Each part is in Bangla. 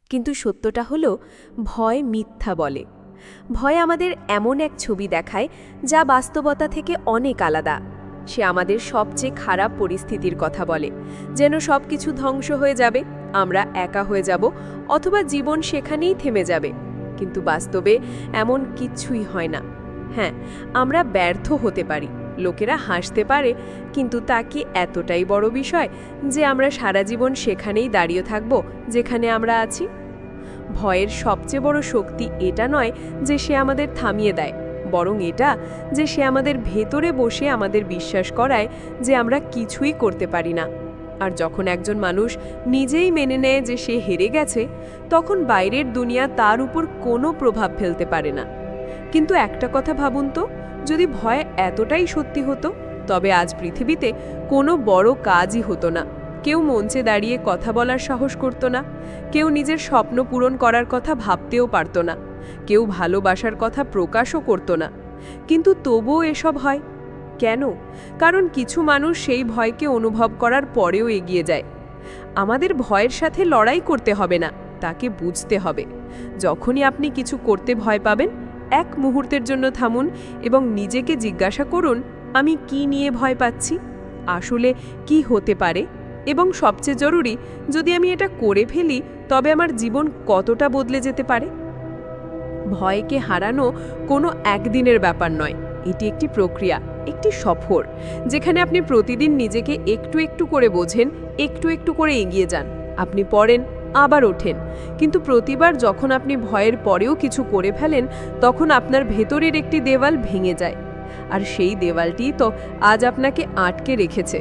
কিন্তু সত্যটা হলো ভয় মিথ্যা বলে। ভয় আমাদের এমন এক ছবি দেখায় যা বাস্তবতা থেকে অনেক আলাদা। সে আমাদের সবচেয়ে খারাপ পরিস্থিতির কথা বলে, যেন সব কিছু ধ্বংস হয়ে যাবে, আমরা একা হয়ে যাব, অথবা জীবন সেখানেই থেমে যাবে। কিন্তু বাস্তবে এমন কিচ্ছুই হয় না। হ্যাঁ, আমরা ব্যর্থ হতে পারি, লোকেরা হাসতে পারে, কিন্তু তা কি এতটাই বড় বিষয় যে আমরা সারা জীবন সেখানেই দাঁড়িয়ে থাকব যেখানে আমরা আছি? ভয়ের সবচেয়ে বড় শক্তি এটা নয় যে সে আমাদের থামিয়ে দেয়, বরং এটা যে সে আমাদের ভেতরে বসে আমাদের বিশ্বাস করায় যে আমরা কিছুই করতে পারি না। আর যখন একজন মানুষ নিজেই মেনে নেয় যে সে হেরে গেছে, তখন বাইরের দুনিয়া তার উপর কোনো প্রভাব ফেলতে পারে না। কিন্তু একটা কথা ভাবুন তো, যদি ভয় এতটাই সত্যি হতো, তবে আজ পৃথিবীতে কোনো বড় কাজই হতো না। কেউ মঞ্চে দাঁড়িয়ে কথা বলার সাহস করত না, কেউ নিজের স্বপ্ন পূরণ করার কথা ভাবতেও পারত না, কেউ ভালোবাসার কথা প্রকাশও করত না। কিন্তু তবুও এসব হয় কেন? কারণ কিছু মানুষ সেই ভয়কে অনুভব করার পরেও এগিয়ে যায়। আমাদের ভয়ের সাথে লড়াই করতে হবে না, তাকে বুঝতে হবে। যখনই আপনি কিছু করতে ভয় পাবেন, এক মুহূর্তের জন্য থামুন এবং নিজেকে জিজ্ঞাসা করুন, আমি কি নিয়ে ভয় পাচ্ছি, আসলে কি হতে পারে, এবং সবচেয়ে জরুরি, যদি আমি এটা করে ফেলি তবে আমার জীবন কতটা বদলে যেতে পারে। ভয়কে হারানো কোনো একদিনের ব্যাপার নয়, এটি একটি প্রক্রিয়া, একটি সফর, যেখানে আপনি প্রতিদিন নিজেকে একটু একটু করে বোঝেন, একটু একটু করে এগিয়ে যান। আপনি পড়েন, আবার ওঠেন, কিন্তু প্রতিবার যখন আপনি ভয়ের পরেও কিছু করে ফেলেন, তখন আপনার ভেতরের একটি দেওয়াল ভেঙে যায়। আর সেই দেওয়ালটিই তো আজ আপনাকে আটকে রেখেছে।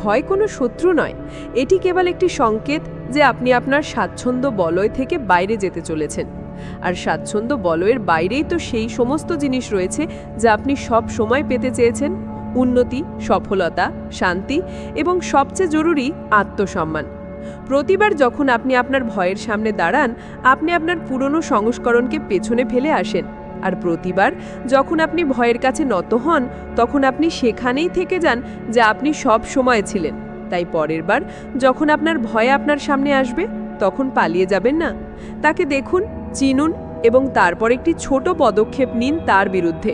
ভয় কোনো শত্রু নয়, এটি কেবল একটি সংকেত যে আপনি আপনার স্বাচ্ছন্দ্য বলয় থেকে বাইরে যেতে চলেছেন। আর স্বাচ্ছন্দ্য বলয়ের বাইরেই তো সেই সমস্ত জিনিস রয়েছে যা আপনি সব সময় পেতে চেয়েছেন: উন্নতি, সফলতা, শান্তি এবং সবচেয়ে জরুরি আত্মসম্মান। প্রতিবার যখন আপনি আপনার ভয়ের সামনে দাঁড়ান, আপনি আপনার পুরনো সংস্করণকে পেছনে ফেলে আসেন। আর প্রতিবার যখন আপনি ভয়ের কাছে নত হন, তখন আপনি সেখানেই থেকে যান যা আপনি সব সময় ছিলেন। তাই পরের বার যখন আপনার ভয় আপনার সামনে আসবে, তখন পালিয়ে যাবেন না, তাকে দেখুন, চিনুন এবং তারপর একটি ছোট পদক্ষেপ নিন তার বিরুদ্ধে।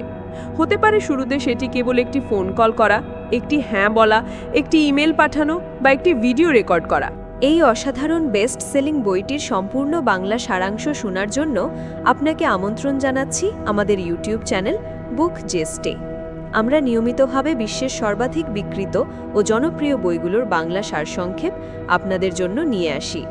হতে পারে শুরুতে সেটি কেবল একটি ফোন কল করা, একটি হ্যাঁ বলা, একটি ইমেল পাঠানো বা একটি ভিডিও রেকর্ড করা। এই অসাধারণ বেস্ট সেলিং বইটির সম্পূর্ণ বাংলা সারাংশ শোনার জন্য আপনাকে আমন্ত্রণ জানাচ্ছি আমাদের ইউটিউব চ্যানেল বুক জেস্টে। আমরা নিয়মিতভাবে বিশ্বের সর্বাধিক বিক্রিত ও জনপ্রিয় বইগুলোর বাংলা সারসংক্ষেপ আপনাদের জন্য নিয়ে আসি।